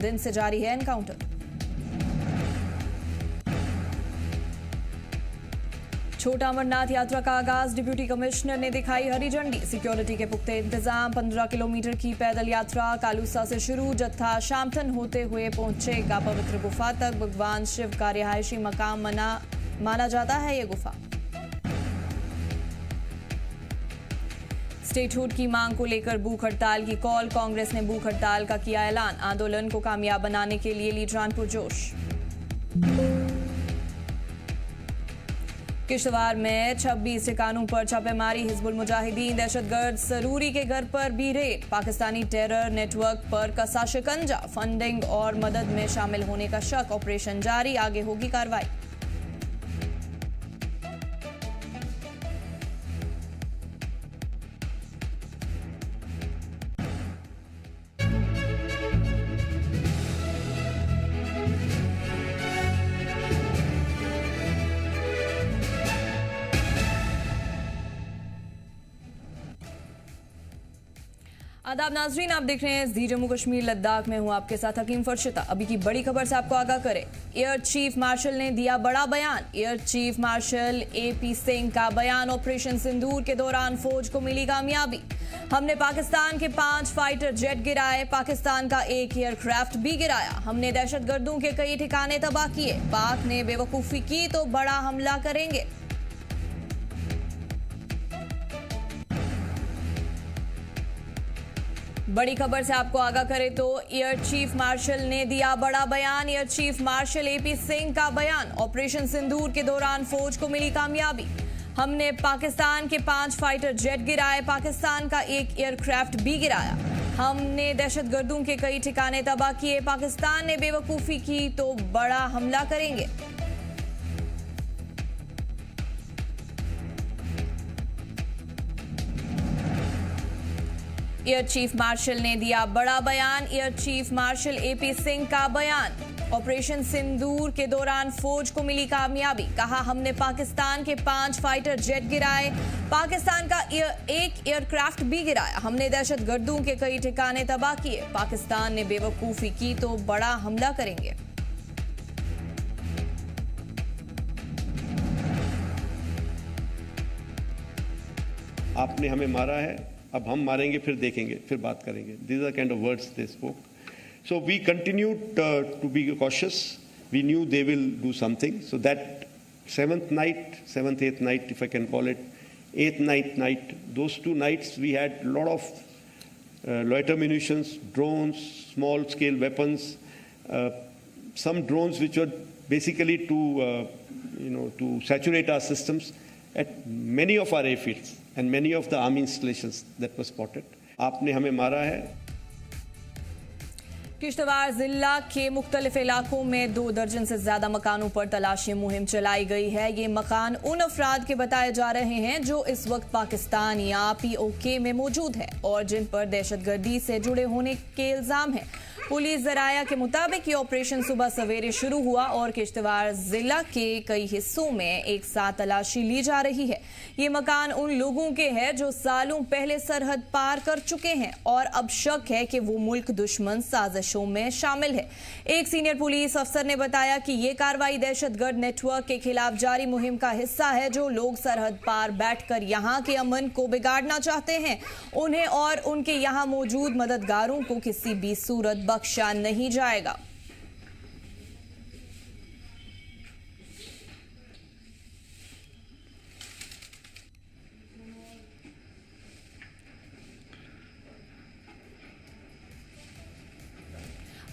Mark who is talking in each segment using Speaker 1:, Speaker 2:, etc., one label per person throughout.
Speaker 1: दिन से जारी है एनकाउंटर। छोटा अमरनाथ यात्रा का आगाज, डिप्टी कमिश्नर ने दिखाई हरी झंडी। सिक्योरिटी के पुख्ते इंतजाम। 15 किलोमीटर की पैदल यात्रा कालूसा से शुरू। जत्था शामठन होते हुए पहुंचेगा पवित्र गुफा तक। भगवान शिव का रिहायशी मकाम माना जाता है ये गुफा। स्टेटहुड की मांग को लेकर भूख हड़ताल की कॉल। कांग्रेस ने भूख हड़ताल का किया ऐलान। आंदोलन को कामयाब बनाने के लिए ली जानपुर जोश। किश्तवाड़ में 26 ठिकानों पर छापेमारी। हिजबुल मुजाहिदीन दहशतगर्द सरूरी के घर पर भी रेड। पाकिस्तानी टेरर नेटवर्क पर कसा शिकंजा। फंडिंग और मदद में शामिल होने का शक। ऑपरेशन जारी, आगे होगी कार्रवाई। आदाब नाजरीन, आप देख रहे हैं दी जम्मू कश्मीर लद्दाख में हूं आपके साथ हकीम फरशिता। अभी की बड़ी खबर से आपको आगाह करें। एयर चीफ मार्शल ने दिया बड़ा बयान। Air chief marshal AP Singh का बयान। ऑपरेशन सिंदूर के दौरान फौज को मिली कामयाबी। हमने पाकिस्तान के 5 फाइटर जेट गिराए। पाकिस्तान का 1 एयरक्राफ्ट भी गिराया। हमने दहशतगर्दों के कई ठिकाने तबाह किए। पाक ने बेवकूफी की तो बड़ा हमला करेंगे। बड़ी खबर से आपको आगाह करें तो एयर चीफ मार्शल ने दिया बड़ा बयान। Air chief marshal AP Singh का बयान। ऑपरेशन सिंदूर के दौरान फौज को मिली कामयाबी। हमने पाकिस्तान के 5 फाइटर जेट गिराए। पाकिस्तान का 1 एयरक्राफ्ट भी गिराया। हमने दहशतगर्दों के कई ठिकाने तबाह किए। पाकिस्तान ने बेवकूफी की तो बड़ा हमला करेंगे। एयर चीफ मार्शल ने दिया बड़ा बयान। Air chief marshal AP Singh का बयान। ऑपरेशन सिंदूर के दौरान फौज को मिली कामयाबी। कहा, हमने पाकिस्तान के 5 फाइटर जेट गिराए। पाकिस्तान का 1 एयरक्राफ्ट भी गिराया। हमने दहशतगर्दों के कई ठिकाने तबाह किए। पाकिस्तान ने बेवकूफी की तो बड़ा हमला करेंगे।
Speaker 2: आपने हमें मारा है, अब हम मारेंगे, फिर देखेंगे, फिर बात करेंगे. These are kind of words they spoke. So we continued to be cautious. We knew they will do something. So that 7th night, 7th, 8th night, if I can call it, 8th, 9th night, those 2 nights we had a lot of loiter munitions, drones, small scale weapons, some drones which were basically to saturate our systems at many of our airfields and many of the army installations that were spotted. आपने हमें मारा है.
Speaker 1: किश्तवाड़ जिला के मुख्तलिफ इलाकों में 2 दर्जन से ज्यादा मकानों पर तलाशी मुहिम चलाई गई है। ये मकान उन अफराद के बताए जा रहे हैं जो इस वक्त पाकिस्तान या POK में मौजूद है और जिन पर दहशतगर्दी से जुड़े होने के इल्जाम हैं। पुलिस जराया के मुताबिक ये ऑपरेशन सुबह सवेरे शुरू हुआ और किश्तवाड़ जिला के कई हिस्सों में एक साथ तलाशी ली जा रही है। ये मकान उन लोगों के हैं जो सालों पहले सरहद पार कर चुके हैं और अब शक है कि वो मुल्क दुश्मन साजिशों में शामिल है। एक सीनियर पुलिस अफसर ने बताया कि ये कार्रवाई दहशतगर्द नेटवर्क के खिलाफ जारी मुहिम का हिस्सा है जो लोग सरहद पार बैठकर यहाँ के अमन को बिगाड़ना चाहते हैं। उन्हें और उनके यहाँ मौजूद मददगारों को किसी भी सूरत बख्शा नहीं जाएगा।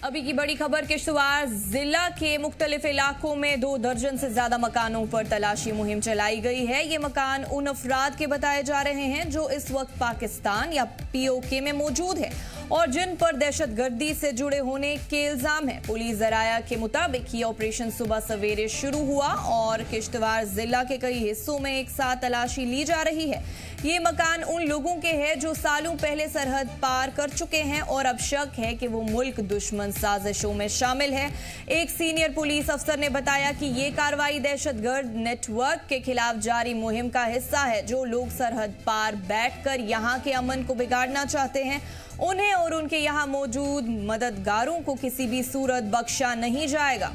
Speaker 1: अभी की बड़ी खबर, किश्तवाड़ जिला के मुख्तलिफ इलाकों में 2 दर्जन से ज्यादा मकानों पर तलाशी मुहिम चलाई गई है। ये मकान उन अफराद के बताए जा रहे हैं जो इस वक्त पाकिस्तान या POK में मौजूद है और जिन पर दहशतगर्दी से जुड़े होने के इल्जाम है। पुलिस जराया के मुताबिक ये ऑपरेशन सुबह सवेरे शुरू हुआ और किश्तवाड़ जिला के कई हिस्सों में एक साथ तलाशी ली जा रही है। ये मकान उन लोगों के हैं जो सालों पहले सरहद पार कर चुके हैं और अब शक है कि वो मुल्क दुश्मन साजिशों में शामिल है। एक सीनियर पुलिस अफसर ने बताया कि ये कार्रवाई दहशतगर्द नेटवर्क के खिलाफ जारी मुहिम का हिस्सा है जो लोग सरहद पार बैठकर यहाँ के अमन को बिगाड़ना चाहते हैं। उन्हें और उनके यहाँ मौजूद मददगारों को किसी भी सूरत बख्शा नहीं जाएगा।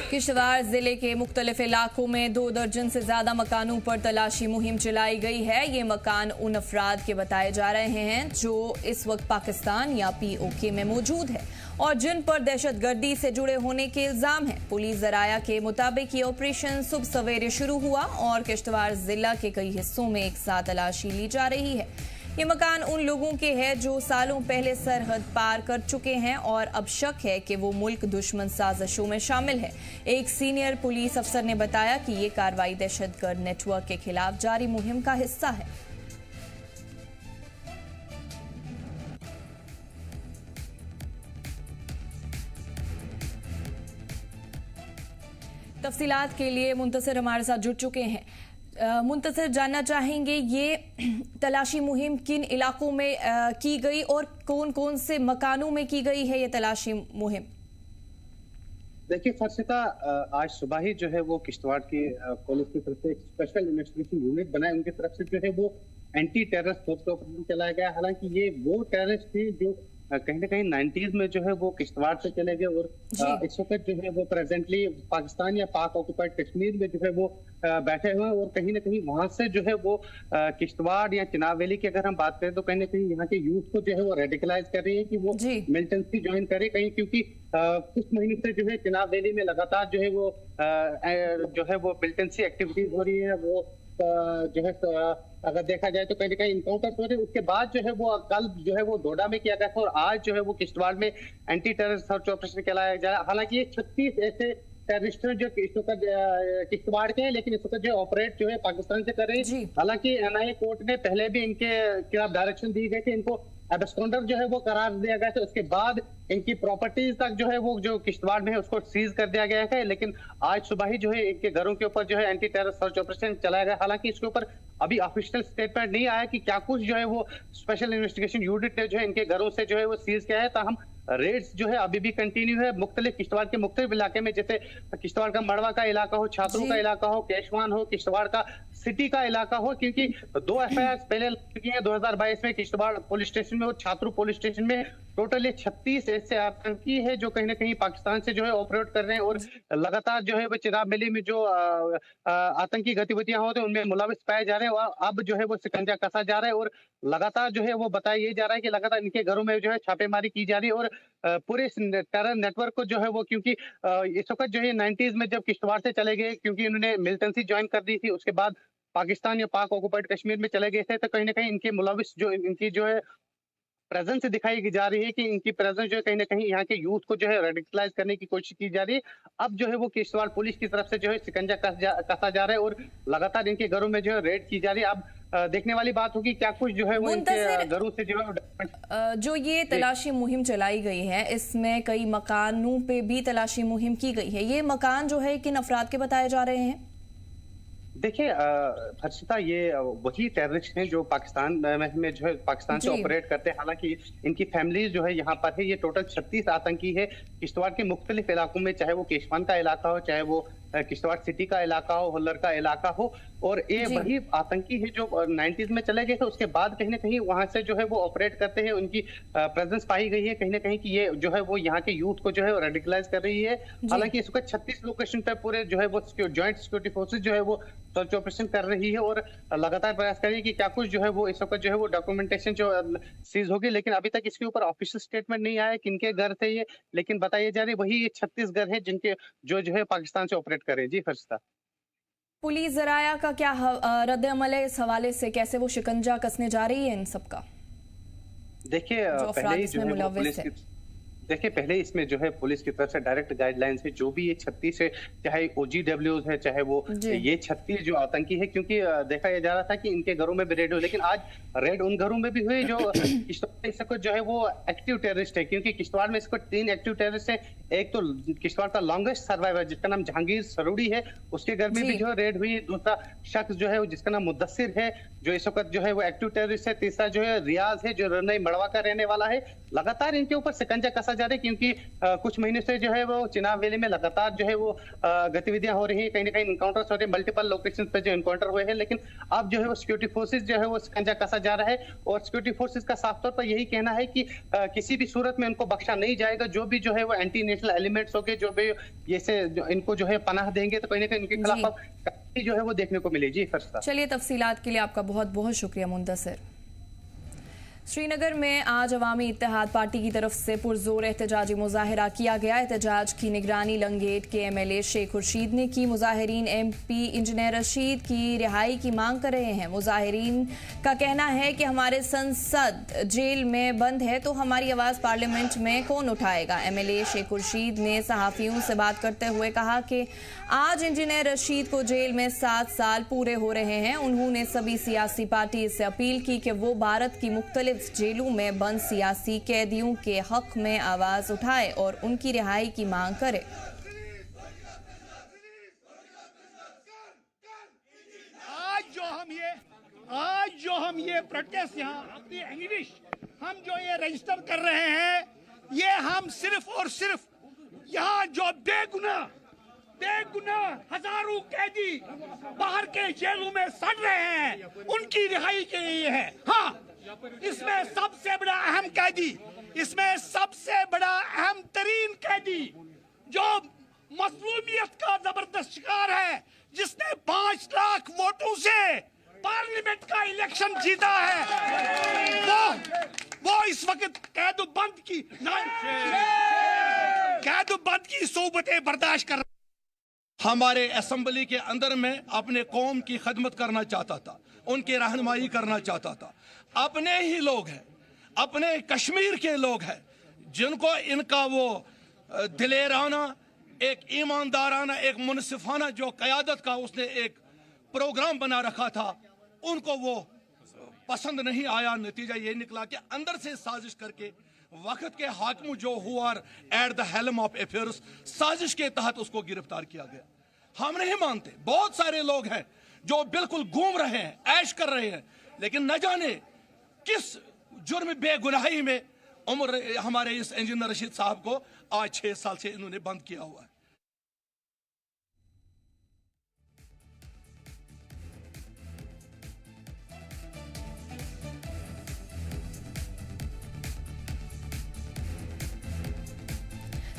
Speaker 1: किश्तवाड़ जिले के मुख्तलिफ इलाकों में 2 दर्जन से ज्यादा मकानों पर तलाशी मुहिम चलाई गई है। ये मकान उन अफराद के बताए जा रहे हैं जो इस वक्त पाकिस्तान या POK में मौजूद है और जिन पर दहशतगर्दी से जुड़े होने के इल्जाम हैं। पुलिस जराया के मुताबिक ये ऑपरेशन सुबह सवेरे शुरू हुआ और किश्तवाड़ जिला के कई हिस्सों में एक साथ तलाशी ली जा रही है। ये मकान उन लोगों के हैं जो सालों पहले सरहद पार कर चुके हैं और अब शक है कि वो मुल्क दुश्मन साजिशों में शामिल है। एक सीनियर पुलिस अफसर ने बताया कि ये कार्रवाई दहशतगर्द नेटवर्क के खिलाफ जारी मुहिम का हिस्सा है। तफसीलात के लिए मुंतसिर हमारे साथ जुड़ चुके हैं। मुंतसिर, जानना चाहेंगे ये तलाशी मुहिम किन इलाकों में की गई और कौन कौन से मकानों में की गई है ये तलाशी मुहिम?
Speaker 3: देखिए फर्शिता, आज सुबह ही जो है वो किश्तवाड़ की पुलिस की तरफ से एक स्पेशल इन्वेस्टिगेशन यूनिट बनाए, उनकी तरफ से जो है वो एंटी टेररिस्ट फोर्स ऑपरेशन चलाया गया। हालांकि ये वो टेररिस्ट थे जो कहीं ना कहीं 90s में जो है वो किश्तवाड़ से चले गए और इस वक्त जो है वो प्रेजेंटली पाकिस्तान या पाक ऑक्युपाइड कश्मीर में जो है वो बैठे हुए हैं और कहीं ना कहीं वहां से जो है वो किश्तवाड़ या चिनाब वैली की अगर हम बात करें तो कहीं ना कहीं यहाँ के यूथ को जो है वो रेडिकलाइज कर रही है कि वो मिलिटेंसी ज्वाइन करे कहीं, क्योंकि कुछ महीने से जो है चिनाब वैली में लगातार जो है वो मिलिटेंसी एक्टिविटीज हो रही है। वो जो है अगर देखा जाए तो कहीं ना कहीं इनकाउंटर हो रहे। उसके बाद जो है वो कल जो है वो डोडा में किया गया था और आज जो है वो किश्तवाड़ में एंटी टेरर सर्च ऑपरेशन चलाया जा रहा है। हालांकि ये 36 ऐसे टेररिस्ट जो किश्तवाड़ के हैं, लेकिन इस वक्त जो ऑपरेट जो है पाकिस्तान से कर रहे हैं। हालांकि NIA कोर्ट ने पहले भी इनके खिलाफ डायरेक्शन दी गई थी, इनको एब्सकॉन्डर जो है वो करार दिया गया था। उसके बाद इनकी प्रॉपर्टीज तक जो है वो जो किश्तवाड़ में है उसको सीज कर दिया गया है। लेकिन आज सुबह ही जो है इनके घरों के ऊपर जो है एंटी टेरर सर्च ऑपरेशन चलाया गया। हालांकि इसके ऊपर अभी ऑफिशियल स्टेटमेंट नहीं आया कि क्या कुछ जो है वो स्पेशल इन्वेस्टिगेशन यूनिट ने जो है इनके घरों से जो है वो सीज किया है। ताहम रेड्स जो है अभी भी कंटिन्यू है मुख्तलिफ किश्तवाड़ के मुख्तलिफ इलाके में, जैसे किश्तवाड़ का मड़वा का इलाका हो, छात्रों का इलाका हो, केशवान हो, किश्तवाड़ का सिटी का इलाका हो, क्योंकि 2 FIR पहले लग चुकी है 2022 में किश्तवाड़ पुलिस स्टेशन में और छात्रों पुलिस स्टेशन में। टोटली 36 ऐसे आतंकी है जो कहीं ना कहीं पाकिस्तान से जो है ऑपरेट कर रहे हैं और लगातार जो है वो चिनाब वैली में जो आतंकी गतिविधियां होती है उनमें मुलविस पाए जा रहे हैं और अब जो है वो शिकंजा कसा जा रहा है और लगातार जो है वो बताया ये जा रहा है कि लगातार इनके घरों में जो है छापेमारी की जा रही है और पूरे टेरर नेटवर्क को जो है वो, क्योंकि इस वक्त जो है 90s में जब किश्तवाड़ से चले गए, क्योंकि इन्होंने मिलिटेंसी ज्वाइन कर दी थी, उसके बाद पाकिस्तान या पाक ऑक्युपाइड कश्मीर में चले गए थे, तो कहीं ना कहीं इनके मुलविस जो इनकी जो है प्रेजेंस दिखाई जा रही है कि इनकी प्रेजेंस जो है कहीं ना कहीं यहाँ के यूथ को जो है रेडिकलाइज करने की कोशिश की जा रही है। अब जो है वो किश्तवाड़ पुलिस की तरफ से जो है शिकंजा कसा जा रहा है और लगातार इनके घरों में जो है रेड की जा रही है। अब देखने वाली बात होगी क्या कुछ जो है वो इनके घरों से जो है
Speaker 1: जो ये तलाशी मुहिम चलाई गई है इसमें कई मकानों पे भी तलाशी मुहिम की गई है। ये मकान जो है किन अफराद के बताए जा रहे हैं?
Speaker 3: देखिए हर्षिता, ये वही टेररिस्ट हैं जो पाकिस्तान में जो है पाकिस्तान से ऑपरेट करते हैं। हालांकि इनकी फैमिलीज जो है यहाँ पर है। ये टोटल 36 आतंकी है किश्तवाड़ के मुख्तलिफ इलाकों में, चाहे वो केशवान का इलाका हो, चाहे वो किश्तवाड़ सिटी का इलाका हो, होल्लर का इलाका हो। और ये वही आतंकी है जो 90s में चले गए थे, उसके बाद कहीं ना कहीं वहां से जो है वो ऑपरेट करते हैं। उनकी प्रेजेंस पाई गई है कहीं ना कहीं कि ये जो है वो यहाँ के यूथ को जो है रेडिकलाइज कर रही है। हालांकि इस वक्त 36 लोकेशन पर पूरे जो है वो ज्वाइंट सिक्योरिटी फोर्सेज जो है वो सर्च ऑपरेशन कर रही है और लगातार प्रयास कर रही है कि क्या कुछ जो है वो इस वक्त जो है वो डॉक्यूमेंटेशन जो सीज होगी। लेकिन अभी तक इसके ऊपर ऑफिशियल स्टेटमेंट नहीं आया किनके घर थे ये, लेकिन बताइए जा रही वही ये 36 घर है जिनके जो है पाकिस्तान से ऑपरेट कर रहे हैं। जी फर्शता,
Speaker 1: पुलिस जराया का क्या रद्द अमल है इस हवाले से? कैसे वो शिकंजा कसने जा रही है इन सबका?
Speaker 3: देखिए पहले ही जो है पुलिस देखिए पहले इसमें जो है पुलिस की तरफ से डायरेक्ट गाइडलाइंस है, जो भी ये 36 है, चाहे OGWs है, चाहे वो ये 36 जो आतंकी है, क्योंकि देखा जा रहा था कि इनके घरों में भी रेड हो, लेकिन आज रेड उन घरों में भी हुए जो किश्तवाड़ इसको जो है वो एक्टिव टेररिस्ट है, क्योंकि किश्तवाड़ में इसको 3 एक्टिव टेररिस्ट है। एक तो किश्तवाड़ का लॉन्गेस्ट सर्वाइवर जिसका नाम जहांगीर सरूड़ी है, उसके घर में भी जो है रेड हुई। दूसरा शख्स जो है जिसका नाम मुद्दसिर है, जो इस वक्त जो है वो एक्टिव टेररिस्ट है। तीसरा जो है रियाज है, जो रनई मड़वा का रहने वाला है। लगातार इनके ऊपर शिकंजा कसा जा रहा है, क्योंकि कुछ महीनों से जो है वो चिनाब वैली में लगातार जो है वो गतिविधियां हो रही हैं, कहीं ना कहीं इनकाउंटर्स हो रहे हैं, मल्टीपल लोकेशन पे जो इनकाउंटर हुए हैं। लेकिन अब जो है वो सिक्योरिटी फोर्सेज जो है वो शिकंजा कसा जा रहा है, और सिक्योरिटी फोर्सेज का साफ तौर पर यही कहना है कि किसी भी सूरत में इनको बख्शा नहीं जाएगा। जो भी जो है वो एंटी नेशनल एलिमेंट्स होंगे, जो भी ये इनको जो है पनाह देंगे, तो कहीं ना कहीं इनके खिलाफ जो है वो देखने को मिले। जी फर्स्ट।
Speaker 1: चलिए, तफसीलात के लिए आपका बहुत बहुत शुक्रिया मुंतसिर। श्रीनगर में आज अवामी इत्तेहाद पार्टी की तरफ से पुरजोर एहतजाजी मुजाहरा किया गया। एहतजाज की निगरानी लंगेट के MLA शेख खुर्शीद ने की। मुजाहिरीन MP इंजीनियर रशीद की रिहाई की मांग कर रहे हैं। मुजाहिरीन का कहना है कि हमारे संसद जेल में बंद है, तो हमारी आवाज़ पार्लियामेंट में कौन उठाएगा। MLA शेख खुर्शीद ने सहाफ़ियों से बात करते हुए कहा कि आज इंजीनियर रशीद को जेल में 7 साल पूरे हो रहे हैं। उन्होंने सभी सियासी पार्टी से अपील की कि वो भारत की मुख्तलिफ जेलों में बंद सियासी कैदियों के हक में आवाज उठाए और उनकी रिहाई की मांग करे।
Speaker 4: आज जो हम ये प्रोटेस्ट यहाँ अपनी एंग्विश हम जो ये रजिस्टर कर रहे हैं, ये हम सिर्फ और सिर्फ यहाँ जो बेगुनाह हजारों कैदी बाहर के जेलों में सड़ रहे हैं, उनकी रिहाई के लिए है। हाँ, इसमें सबसे बड़ा अहम कैदी, इसमें सबसे बड़ा अहम तरीन कैदी जो मजलूमियत का जबरदस्त शिकार है, जिसने 5 लाख वोटों से पार्लियामेंट का इलेक्शन जीता है, वो इस वक्त कैदोबंद की सोबतें बर्दाश्त कर। हमारे असेंबली के अंदर में अपने कौम की खिदमत करना चाहता था, उनकी रहनुमाई करना चाहता था। अपने ही लोग हैं, अपने कश्मीर के लोग हैं, जिनको इनका वो दिलेराना, एक ईमानदाराना, एक मुनसिफाना जो क़यादत का उसने एक प्रोग्राम बना रखा था, उनको वो पसंद नहीं आया। नतीजा ये निकला कि अंदर से साजिश करके वक्त के हाकिम जो हुआ at the helm of affairs, साजिश के तहत उसको गिरफ्तार किया गया। हम नहीं मानते, बहुत सारे लोग हैं जो बिल्कुल घूम रहे हैं, ऐश कर रहे हैं, लेकिन न जाने किस जुर्म बेगुनाही में उम्र हमारे इस इंजीनियर रशीद साहब को आज 6 साल से इन्होंने बंद किया हुआ है।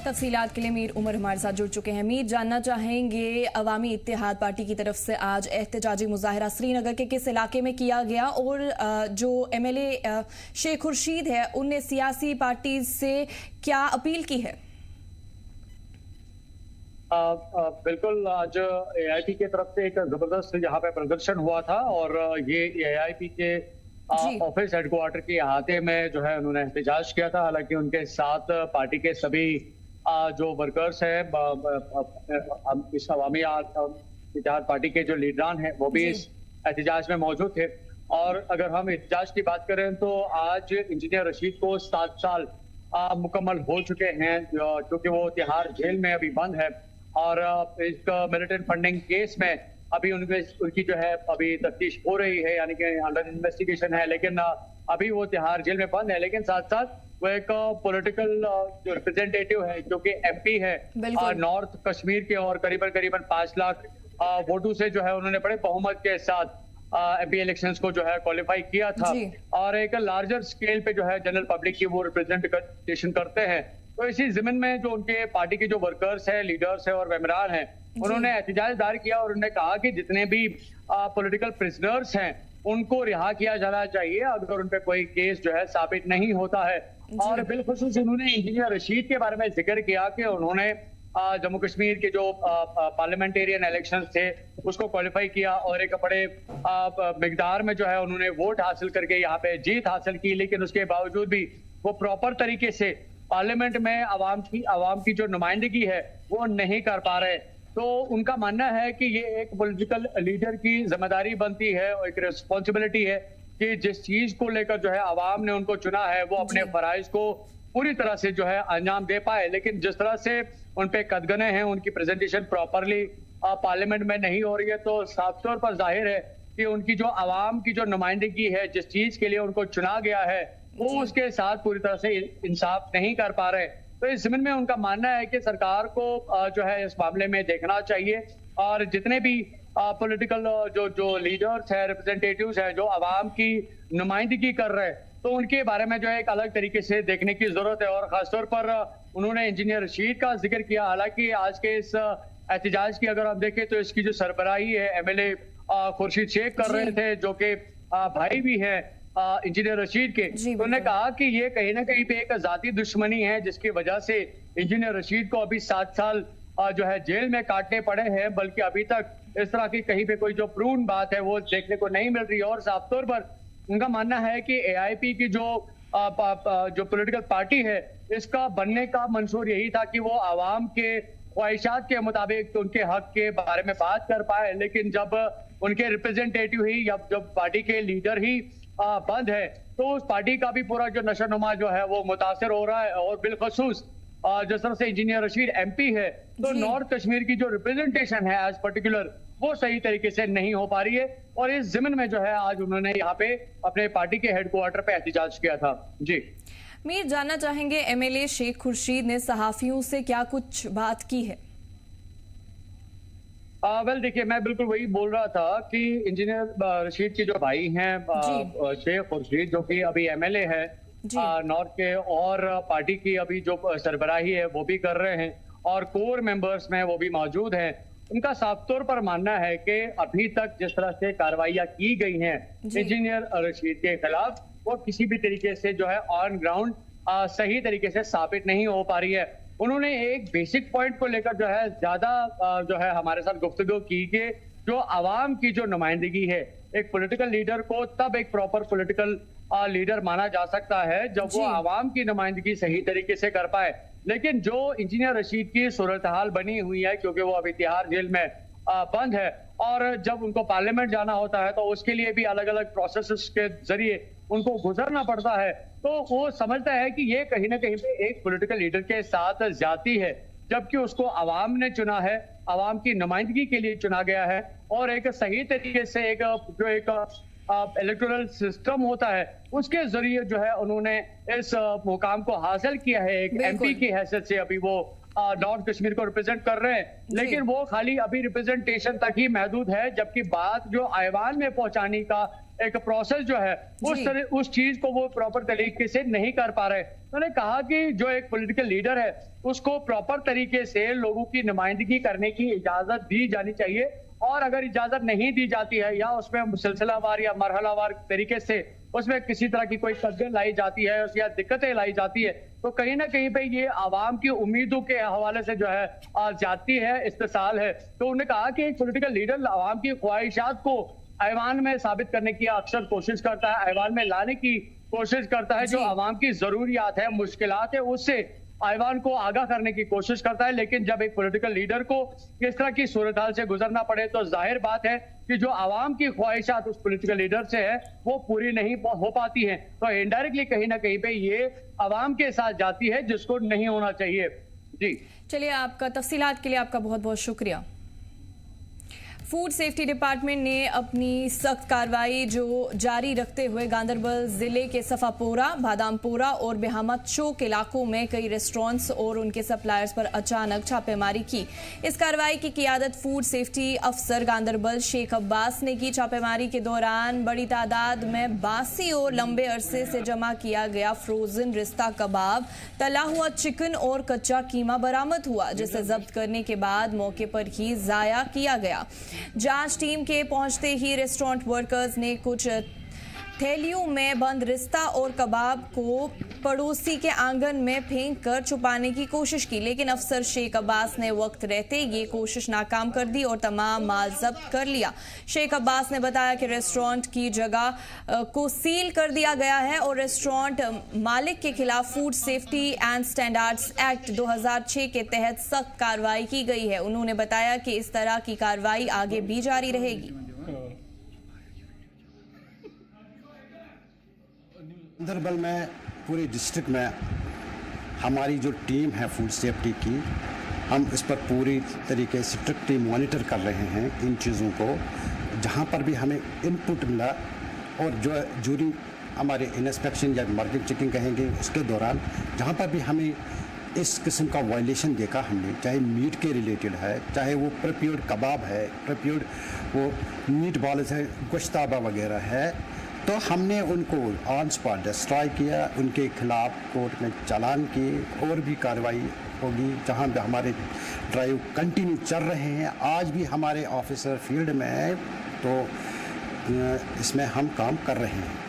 Speaker 1: तफसीलात के लिए मीर उमर हमारे साथ जुड़ चुके हैं। मीर, जानना चाहेंगे अवामी इत्तेहाद पार्टी की तरफ से आज एहतजाजी मुजाहरा श्रीनगर के किस इलाके में किया गया, और जो MLA शेख खुर्शीद है उनने सियासी पार्टी से क्या अपील की है?
Speaker 5: बिल्कुल, आज AIP की तरफ से एक जबरदस्त यहाँ पे प्रदर्शन हुआ था, और ये AIP के ऑफिस हेडक्वार्टर के अहाते में जो है उन्होंने एहतजाज किया था। हालांकि उनके साथ पार्टी के सभी जो वर्कर्स हैं, इस अवामी इत्तेहाद पार्टी के जो लीडरान हैं, वो भी इस एहतजाज में मौजूद थे। और अगर हम एहतजाज की बात करें तो आज इंजीनियर रशीद को 7 साल मुकम्मल हो चुके हैं, क्योंकि वो तिहाड़ जेल में अभी बंद है, और इस मिलिटेंट फंडिंग केस में अभी उनकी जो है अभी तफ्तीश हो रही है, यानी कि अंडर इन्वेस्टिगेशन है। लेकिन अभी वो तिहाड़ जेल में बंद है, लेकिन साथ साथ वो एक पॉलिटिकल जो रिप्रेजेंटेटिव है, जो कि MP है नॉर्थ कश्मीर के, और करीबन 5 लाख वोटों से जो है उन्होंने बड़े बहुमत के साथ MP इलेक्शंस को जो है क्वालिफाई किया था, और एक लार्जर स्केल पे जो है जनरल पब्लिक की वो रिप्रेजेंटेशन करते हैं। तो इसी जिम्न में जो उनके पार्टी के जो वर्कर्स हैं, लीडर्स हैं और मेंबरान हैं, उन्होंने एहतजाज दायर किया, और उन्होंने कहा कि जितने भी पॉलिटिकल प्रिजनर्स हैं उनको रिहा किया जाना चाहिए अगर उन पे कोई केस जो है साबित नहीं होता है। और बिलखुसूस उन्होंने इंजीनियर रशीद के बारे में जिक्र किया कि उन्होंने जम्मू कश्मीर के जो पार्लियामेंटेरियन इलेक्शन थे उसको क्वालिफाई किया, और एक बड़े मिकदार में जो है उन्होंने वोट हासिल करके यहाँ पे जीत हासिल की। लेकिन उसके बावजूद भी वो प्रॉपर तरीके से पार्लियामेंट में आवाम की जो नुमाइंदगी है वो नहीं कर पा रहे। तो उनका मानना है कि ये एक पॉलिटिकल लीडर की जिम्मेदारी बनती है और एक रिस्पॉन्सिबिलिटी है कि जिस चीज को लेकर जो है आवाम ने उनको चुना है वो अपने फराइज को पूरी तरह से जो है अंजाम दे पाए। लेकिन जिस तरह से उन पे कदगने हैं, उनकी प्रेजेंटेशन प्रॉपरली पार्लियामेंट में नहीं हो रही है, तो साफ तौर पर जाहिर है कि उनकी जो आवाम की जो नुमाइंदगी है, जिस चीज के लिए उनको चुना गया है, वो उसके साथ पूरी तरह से इंसाफ नहीं कर पा रहे। तो इस जमीन में उनका मानना है कि सरकार को जो है इस मामले में देखना चाहिए और जितने भी पॉलिटिकल जो लीडर्स है, रिप्रेजेंटेटिव्स है, जो आवाम की नुमाइंदगी कर रहे हैं, तो उनके बारे में जो है एक अलग तरीके से देखने की जरूरत है। और खासतौर पर उन्होंने इंजीनियर रशीद का जिक्र किया। हालांकि आज के इस एहतजाज की अगर हम देखें तो इसकी जो सरबराही है एमएलए खुर्शीद शेख कर रहे थे, जो कि भाई भी है इंजीनियर रशीद के। तो उन्होंने कहा कि ये कहीं ना कहीं पे एक जाती दुश्मनी है जिसकी वजह से इंजीनियर रशीद को अभी 7 साल जो है जेल में काटने पड़े हैं, बल्कि अभी तक इस तरह की कहीं पे कोई जो प्रूव बात है वो देखने को नहीं मिल रही है। और साफ तौर पर उनका मानना है कि एआईपी की जो पॉलिटिकल पार्टी है, इसका बनने का मंशूर यही था कि वो आवाम के ख्वाहिशात के मुताबिक उनके हक के बारे में बात कर पाए। लेकिन जब उनके रिप्रेजेंटेटिव ही या जब पार्टी के लीडर ही बंद है, तो उस पार्टी का भी पूरा जो नशोनुमा जो है वो मुतासर हो रहा है। और बिलखसूस जिस तरह से इंजीनियर रशीद एमपी है, तो नॉर्थ कश्मीर की जो रिप्रेजेंटेशन है एज पर्टिकुलर, वो सही तरीके से नहीं हो पा रही है। और इस जिम्न में जो है आज उन्होंने यहाँ पे अपने पार्टी के हेडक्वार्टर पे एहतजाज किया था। जी
Speaker 1: मीर, जानना चाहेंगे एमएलए शेख खुर्शीद ने सहाफियों से क्या कुछ बात की है?
Speaker 5: वेल देखिए, मैं बिल्कुल वही बोल रहा था कि इंजीनियर रशीद के जो भाई हैं शेख खुर्शीद, जो कि अभी एमएलए है नॉर्थ के, और पार्टी की अभी जो सरबराही है वो भी कर रहे हैं और कोर मेंबर्स में वो भी मौजूद हैं। उनका साफ तौर पर मानना है कि अभी तक जिस तरह से कार्रवाइयां की गई हैं इंजीनियर रशीद के खिलाफ, वो किसी भी तरीके से जो है ऑन ग्राउंड सही तरीके से साबित नहीं हो पा रही है। उन्होंने एक बेसिक पॉइंट को लेकर जो है ज्यादा जो है हमारे साथ गुफ्तगू की कि जो आवाम की जो नुमाइंदगी है, एक पॉलिटिकल लीडर को तब एक प्रॉपर पॉलिटिकल लीडर माना जा सकता है जब वो आवाम की नुमाइंदगी सही तरीके से कर पाए। लेकिन जो इंजीनियर रशीद की सूरत हाल बनी हुई है, क्योंकि वो अभी तिहाड़ जेल में बंद है और जब उनको पार्लियामेंट जाना होता है तो उसके लिए भी अलग अलग प्रोसेस के जरिए उनको गुजरना पड़ता है, तो वो समझता है कि ये कहीं ना कहीं पे एक पॉलिटिकल लीडर के साथ जाती है, जबकि उसको आवाम ने चुना है, आवाम की नुमाइंदगी के लिए चुना गया है। और एक सही तरीके से एक इलेक्टोरल सिस्टम होता है, उसके जरिए जो है उन्होंने इस मुकाम को हासिल किया है। एक एमपी की हैसियत से अभी वो नॉर्थ कश्मीर को रिप्रेजेंट कर रहे हैं, लेकिन वो खाली अभी रिप्रेजेंटेशन तक ही महदूद है, जबकि बात जो ऐवान में पहुंचाने का एक प्रोसेस जो है उस चीज को वो प्रॉपर तरीके से नहीं कर पा रहे। उन्होंने कहा कि जो एक पॉलिटिकल लीडर है उसको प्रॉपर तरीके से लोगों की नुमाइंदगी करने की इजाजत दी जानी चाहिए, और अगर इजाजत नहीं दी जाती है या उसमें सिलसिलावार या मरहलावार तरीके से उसमें किसी तरह की कोई कदर लाई जाती है या दिक्कतें लाई जाती है, तो कहीं ना कहीं पे ये आवाम की उम्मीदों के हवाले से जो है जाती है, इस्तेसाल है। तो उन्होंने कहा कि एक पॉलिटिकल लीडर आवाम की ख्वाहिशात को ऐवान में साबित करने की अक्सर कोशिश करता है, ऐवान में लाने की कोशिश करता है, जो आवाम की जरूरियात है, मुश्किलात है, उससे ऐवान को आगाह करने की कोशिश करता है। लेकिन जब एक पॉलिटिकल लीडर को इस तरह की सूरत हाल से गुजरना पड़े तो जाहिर बात है कि जो आवाम की ख्वाहिशात उस पॉलिटिकल लीडर से है वो पूरी नहीं हो पाती हैं। तो इनडायरेक्टली कहीं ना कहीं पे ये आवाम के साथ जाती है, जिसको नहीं होना चाहिए। जी
Speaker 1: चलिए, आपका तफसीलात के लिए आपका बहुत बहुत शुक्रिया। फूड सेफ्टी डिपार्टमेंट ने अपनी सख्त कार्रवाई जो जारी रखते हुए गांधरबल जिले के सफापोरा, बादामपोरा और बेहामा चौक इलाकों में कई रेस्टोरेंट्स और उनके सप्लायर्स पर अचानक छापेमारी की। इस कार्रवाई की क़ियादत फूड सेफ्टी अफसर गांधरबल शेख अब्बास ने की। छापेमारी के दौरान बड़ी तादाद में बासी और लंबे अरसे से जमा किया गया फ्रोजन रिश्ता कबाब, तला हुआ चिकन और कच्चा कीमा बरामद हुआ, जिसे जब्त करने के बाद मौके पर ही ज़ाया किया गया। जांच टीम के पहुंचते ही रेस्टोरेंट वर्कर्स ने कुछ थैलियों में बंद रिश्ता और कबाब को पड़ोसी के आंगन में फेंक कर छुपाने की कोशिश की, लेकिन अफसर शेख अब्बास ने वक्त रहते ये कोशिश नाकाम कर दी और तमाम माल जब्त कर लिया। शेख अब्बास ने बताया कि रेस्टोरेंट की जगह को सील कर दिया गया है और रेस्टोरेंट मालिक के खिलाफ food safety and standards act 2006 के तहत सख्त कार्रवाई की गई है। उन्होंने बताया कि इस तरह की कार्रवाई आगे भी जारी रहेगी।
Speaker 6: गांधरबल में पूरे डिस्ट्रिक्ट में हमारी जो टीम है फूड सेफ्टी की, हम इस पर पूरी तरीके से स्ट्रिक्टली मॉनिटर कर रहे हैं इन चीज़ों को। जहाँ पर भी हमें इनपुट मिला और जो जूरी हमारे इंस्पेक्शन या मार्केट चेकिंग कहेंगे उसके दौरान जहाँ पर भी हमें इस किस्म का वायलेशन देखा हमने, चाहे मीट के रिलेटेड है, चाहे वो प्रिपेयर्ड कबाब है, प्रिपेयर्ड वो मीट बॉल्स है, गोश्ताबा वगैरह है, तो हमने उनको ऑन स्पॉट डिस्ट्रॉय किया, उनके खिलाफ कोर्ट में चालान किए और भी कार्रवाई होगी। जहां भी हमारे ड्राइव कंटिन्यू चल रहे हैं, आज भी हमारे ऑफिसर फील्ड में है, तो इसमें हम काम कर रहे हैं।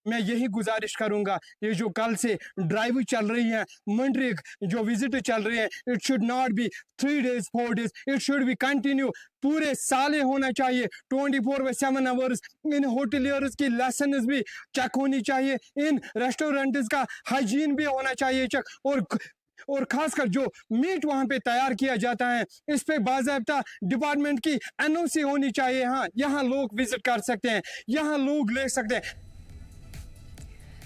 Speaker 7: मैं यही गुजारिश करूंगा, ये जो कल से ड्राइव चल रही है, मनरेग जो विजिट चल रहे हैं, it should not be 3 days 4 days, it should be continue, पूरे साले होना चाहिए 24/7 आवर्स। इन होटलियर्स की लाइसेंस भी चेक होनी चाहिए, इन रेस्टोरेंट्स का हाइजीन भी होना चाहिए चेक, और खासकर जो मीट वहां पे तैयार किया जाता है इस पे बाज़ाब्ता डिपार्टमेंट की NOC होनी चाहिए। हाँ, यहाँ लोग विजिट कर सकते हैं, यहाँ लोग ले सकते हैं।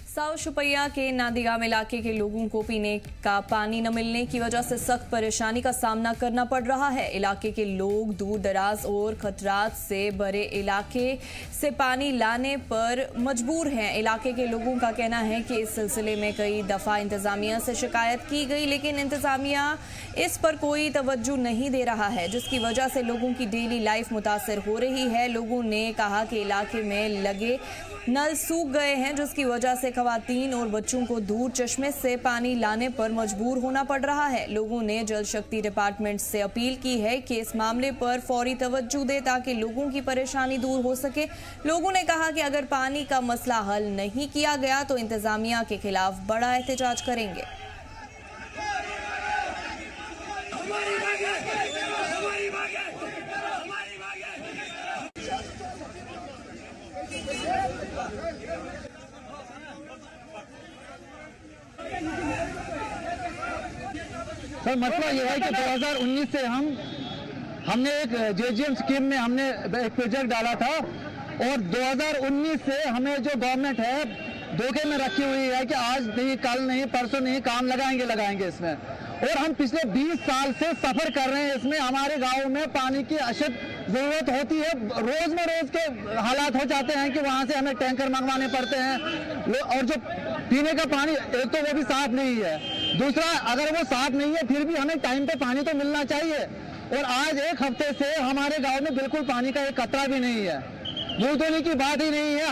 Speaker 1: साउथ शुपैया के नादिगाम इलाके के लोगों को पीने का पानी न मिलने की वजह से सख्त परेशानी का सामना करना पड़ रहा है। इलाके के लोग दूर दराज और खतरात से भरे इलाके से पानी लाने पर मजबूर हैं। इलाके के लोगों का कहना है कि इस सिलसिले में कई दफ़ा इंतज़ामिया से शिकायत की गई, लेकिन इंतज़ामिया इस पर कोई तवज्जो नहीं दे रहा है, जिसकी वजह से लोगों की डेली लाइफ मुतासर हो रही है। लोगों ने कहा कि इलाके में लगे नल सूख गए हैं, जिसकी वजह से खवातीन और बच्चों को दूर चश्मे से पानी लाने पर मजबूर होना पड़ रहा है। लोगों ने जल शक्ति डिपार्टमेंट से अपील की है कि इस मामले पर फौरी तवज्जो दे ताकि लोगों की परेशानी दूर हो सके। लोगों ने कहा कि अगर पानी का मसला हल नहीं किया गया तो इंतजामिया के खिलाफ बड़ा एहतजाज करेंगे।
Speaker 8: सर, मसला ये है कि 2019 से हमने एक JGM स्कीम में हमने एक प्रोजेक्ट डाला था और 2019 से हमें जो गवर्नमेंट है धोखे में रखी हुई है कि आज नहीं, कल नहीं, परसों नहीं, काम लगाएंगे इसमें। और हम पिछले 20 साल से सफर कर रहे हैं इसमें। हमारे गाँव में पानी की अशद जरूरत होती है, रोज में रोज के हालात हो जाते हैं कि वहाँ से हमें टैंकर मंगवाने पड़ते हैं। और जो पीने का पानी, एक तो वो भी साफ नहीं है, दूसरा अगर वो साफ नहीं है फिर भी हमें टाइम पे पानी तो मिलना चाहिए। और आज एक हफ्ते से हमारे गांव में बिल्कुल पानी का एक कतरा भी नहीं है, दूध धोने की बात ही नहीं है।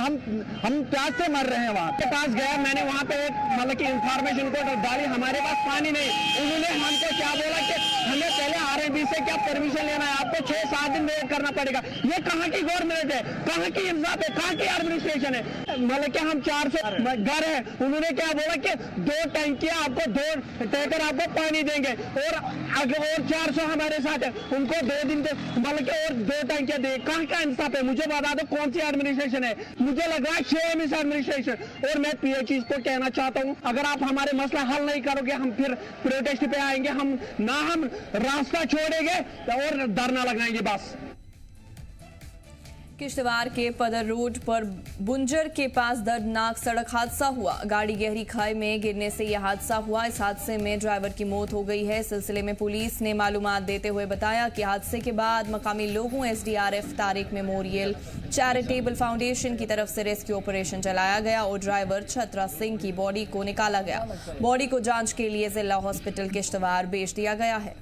Speaker 8: हम प्यास से मर रहे हैं। वहाँ के पास गया, मैंने वहाँ पे एक मतलब की इंफॉर्मेशन को डाली, हमारे पास पानी नहीं। उन्होंने हमको क्या बोला कि हमें पहले RMB से क्या परमिशन लेना है, आपको 6-7 दिन वेट करना पड़ेगा। ये कहाँ की गवर्नमेंट है, कहाँ की इंसाफ है, कहाँ की एडमिनिस्ट्रेशन है। मतलब कि हम 400 घर है, उन्होंने क्या बोला कि 2 टंकियां आपको, 2 टैंकर आपको पानी देंगे और 400 हमारे साथ है, उनको 2 दिन मतलब कि और 2 टंकियां दे। कहाँ का इंसाफ है, मुझे बता दो कौन सी एडमिनिस्ट्रेशन है। मुझे लग रहा है 6 मिस एडमिनिस्ट्रेशन। और मैं ये चीज को कहना चाहता हूँ, अगर आप हमारे मसला हल नहीं करोगे हम फिर प्रोटेस्ट पे आएंगे। हम रास्ता छोड़ेंगे और धरना लगाएंगे बस।
Speaker 1: किश्तवाड़ के पदर रोड पर बुंजर के पास दर्दनाक सड़क हादसा हुआ। गाड़ी गहरी खाई में गिरने से यह हादसा हुआ। इस हादसे में ड्राइवर की मौत हो गई है। इस सिलसिले में पुलिस ने मालूमात देते हुए बताया कि हादसे के बाद मकामी लोगों SDRF Tariq memorial charitable foundation की तरफ से रेस्क्यू ऑपरेशन चलाया गया और ड्राइवर छत्रा सिंह की बॉडी को निकाला गया। बॉडी को जांच के लिए जिला हॉस्पिटल किश्तवाड़ भेज दिया गया है।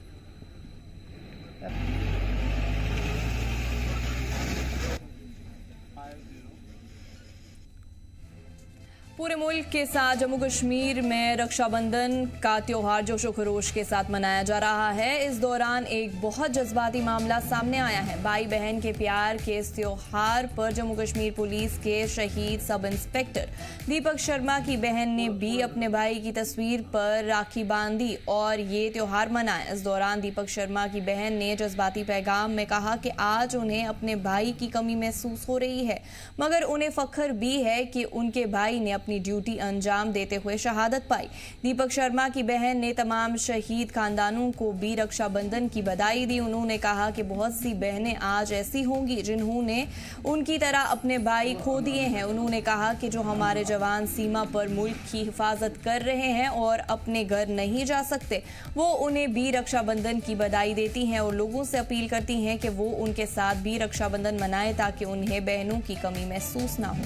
Speaker 1: पूरे मुल्क के साथ जम्मू कश्मीर में रक्षाबंधन का त्योहार जोशो खरोश के साथ मनाया जा रहा है। इस दौरान एक बहुत जज्बाती मामला सामने आया है। भाई बहन के प्यार के इस त्योहार पर जम्मू कश्मीर पुलिस के शहीद सब इंस्पेक्टर दीपक शर्मा की बहन ने भी अपने भाई की तस्वीर पर राखी बांधी और ये त्योहार मनाया। इस दौरान दीपक शर्मा की बहन ने जज्बाती पैगाम में कहा कि आज उन्हें अपने भाई की कमी महसूस हो रही है, मगर उन्हें फख्र भी है कि उनके भाई ने अपनी ड्यूटी अंजाम देते हुए शहादत पाई। दीपक शर्मा की बहन ने तमाम शहीद खानदानों को भी रक्षाबंधन की बधाई दी। उन्होंने कहा कि बहुत सी बहनें आज ऐसी होंगी जिन्होंने उनकी तरह अपने भाई खो दिए हैं। उन्होंने कहा कि जो हमारे जवान सीमा पर मुल्क की हिफाजत कर रहे हैं और अपने घर नहीं जा सकते, वो उन्हें भी रक्षाबंधन की बधाई देती हैं और लोगों से अपील करती हैं कि वो उनके साथ भी रक्षाबंधन मनाएं ताकि उन्हें बहनों की कमी महसूस ना हो।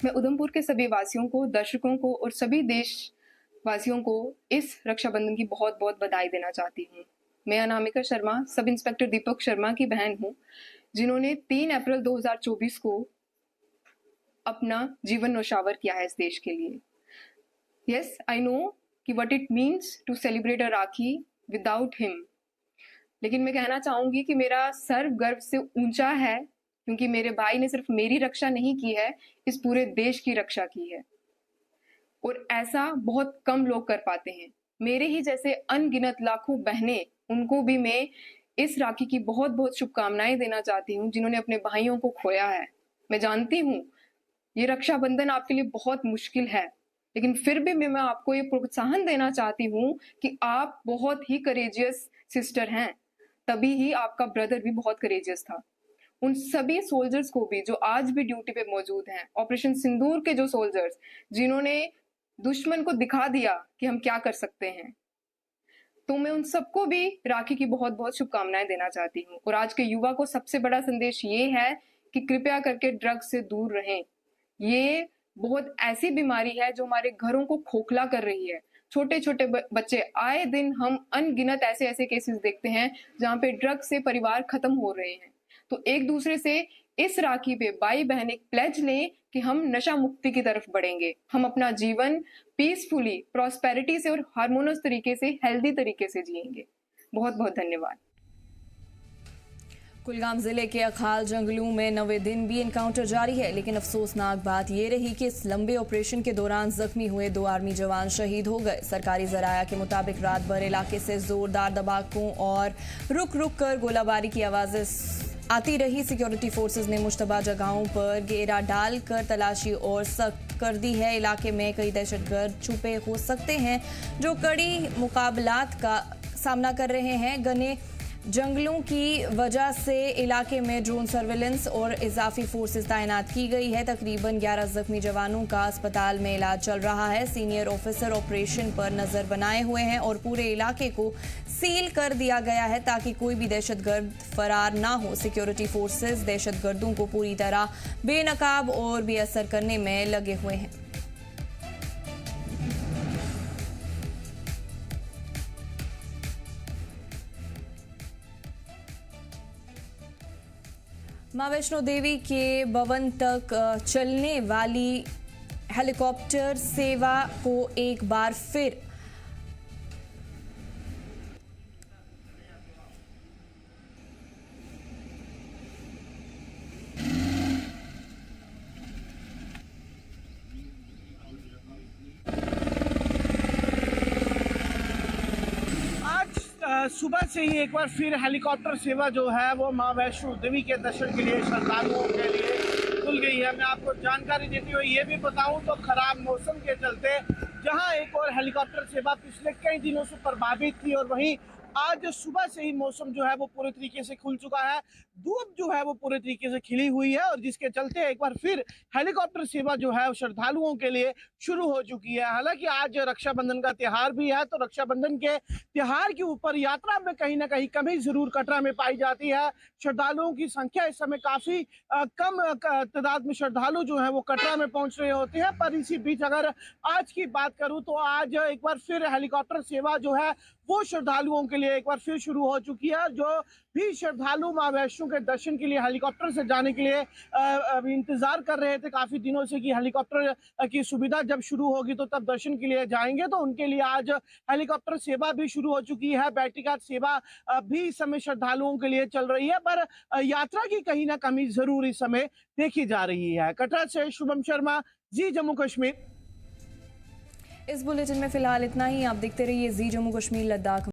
Speaker 9: मैं उधमपुर के सभी वासियों को, दर्शकों को और सभी देशवासियों को इस रक्षाबंधन की बहुत बहुत बधाई देना चाहती हूँ। मैं अनामिका शर्मा सब इंस्पेक्टर दीपक शर्मा की बहन हूँ, जिन्होंने 3 अप्रैल 2024 को अपना जीवन न्यौछावर किया है इस देश के लिए। यस, आई नो कि what it means to celebrate a Rakhi without him, लेकिन मैं कहना चाहूँगी कि मेरा सर गर्व से ऊंचा है, क्योंकि मेरे भाई ने सिर्फ मेरी रक्षा नहीं की है, इस पूरे देश की रक्षा की है और ऐसा बहुत कम लोग कर पाते हैं। मेरे ही जैसे अनगिनत लाखों बहनें, उनको भी मैं इस राखी की बहुत बहुत शुभकामनाएं देना चाहती हूँ जिन्होंने अपने भाइयों को खोया है। मैं जानती हूँ ये रक्षाबंधन आपके लिए बहुत मुश्किल है, लेकिन फिर भी मैं आपको ये प्रोत्साहन देना चाहती हूँ कि आप बहुत ही करेजियस सिस्टर हैं, तभी ही आपका ब्रदर भी बहुत करेजियस था। उन सभी सोल्जर्स को भी जो आज भी ड्यूटी पे मौजूद हैं, ऑपरेशन सिंदूर के जो सोल्जर्स जिन्होंने दुश्मन को दिखा दिया कि हम क्या कर सकते हैं, तो मैं उन सबको भी राखी की बहुत बहुत शुभकामनाएं देना चाहती हूँ। और आज के युवा को सबसे बड़ा संदेश ये है कि कृपया करके ड्रग्स से दूर रहें। ये बहुत ऐसी बीमारी है जो हमारे घरों को खोखला कर रही है। छोटे छोटे बच्चे, आए दिन हम अनगिनत ऐसे ऐसे केसेस देखते हैं जहाँ पे ड्रग्स से परिवार खत्म हो रहे हैं। तो एक दूसरे से इस राखी पे भाई बहन एक प्लेज लें कि हम नशा मुक्ति की तरफ बढ़ेंगे। हम अपना जीवन पीसफुली, प्रॉस्पेरिटी से और हार्मोनियस तरीके से, हेल्दी तरीके से जिएंगे। बहुत बहुत धन्यवाद।
Speaker 1: कुलगाम जिले के अखाल जंगलों में 9वें दिन भी एनकाउंटर जारी है, लेकिन अफसोसनाक बात यह रही कि इस लंबे ऑपरेशन के दौरान जख्मी हुए 2 आर्मी जवान शहीद हो गए। सरकारी जराया के मुताबिक रात भर इलाके से जोरदार दबाकों और रुक रुक कर गोलाबारी की आवाजें आती रही। सिक्योरिटी फोर्सेस ने मुश्तबा जगहों पर घेरा डालकर तलाशी और सख्त कर दी है। इलाके में कई दहशतगर्द छुपे हो सकते हैं जो कड़ी मुकाबलात का सामना कर रहे हैं। घने जंगलों की वजह से इलाके में ड्रोन सर्वेलेंस और इजाफी फोर्सेस तैनात की गई है। तकरीबन 11 जख्मी जवानों का अस्पताल में इलाज चल रहा है। सीनियर ऑफिसर ऑपरेशन पर नजर बनाए हुए हैं और पूरे इलाके को सील कर दिया गया है ताकि कोई भी दहशतगर्द फरार ना हो। सिक्योरिटी फोर्सेस दहशतगर्दों को पूरी तरह बेनकाब और बेअसर करने में लगे हुए हैं। मां वैष्णो देवी के भवन तक चलने वाली हेलीकॉप्टर सेवा को एक बार फिर
Speaker 10: सुबह से ही एक बार फिर हेलीकॉप्टर सेवा जो है वो मां वैष्णो देवी के दर्शन के लिए श्रद्धालुओं के लिए खुल गई है। मैं आपको जानकारी देते हुए ये भी बताऊं तो खराब मौसम के चलते जहां एक और हेलीकॉप्टर सेवा पिछले कई दिनों से प्रभावित थी और वहीं आज सुबह से ही मौसम जो है वो पूरे तरीके से खुल चुका है। धूप जो है वो पूरे तरीके से खिली हुई है और जिसके चलते एक बार फिर हेलीकॉप्टर सेवा जो है श्रद्धालुओं के लिए शुरू हो चुकी है। हालांकि आज रक्षाबंधन का त्योहार भी है, तो रक्षाबंधन के त्योहार के ऊपर यात्रा में कहीं ना कहीं कमी जरूर कटरा में पाई जाती है। श्रद्धालुओं की संख्या इस समय काफी कम तादाद में श्रद्धालु जो है वो कटरा में पहुंच रहे होते हैं। पर इसी बीच अगर आज की बात करूं तो आज एक बार फिर हेलीकॉप्टर सेवा जो है वो श्रद्धालुओं के लिए एक बार फिर शुरू हो चुकी है। जो भी श्रद्धालु मां वैष्णो के दर्शन के लिए हेलीकॉप्टर से जाने के लिए इंतजार कर रहे थे काफी दिनों से कि हेलीकॉप्टर की सुविधा जब शुरू होगी तो तब दर्शन के लिए जाएंगे, तो उनके लिए आज हेलीकॉप्टर सेवा भी शुरू हो चुकी है। बैटरी कार्ड सेवा भी इस समय श्रद्धालुओं के लिए चल रही है, पर यात्रा की कहीं ना कमी जरूर इस समय देखी जा रही है। कटरा से शुभम शर्मा, जी जम्मू कश्मीर।
Speaker 1: इस बुलेटिन में फिलहाल इतना ही। आप देखते रहिए जी जम्मू कश्मीर लद्दाख।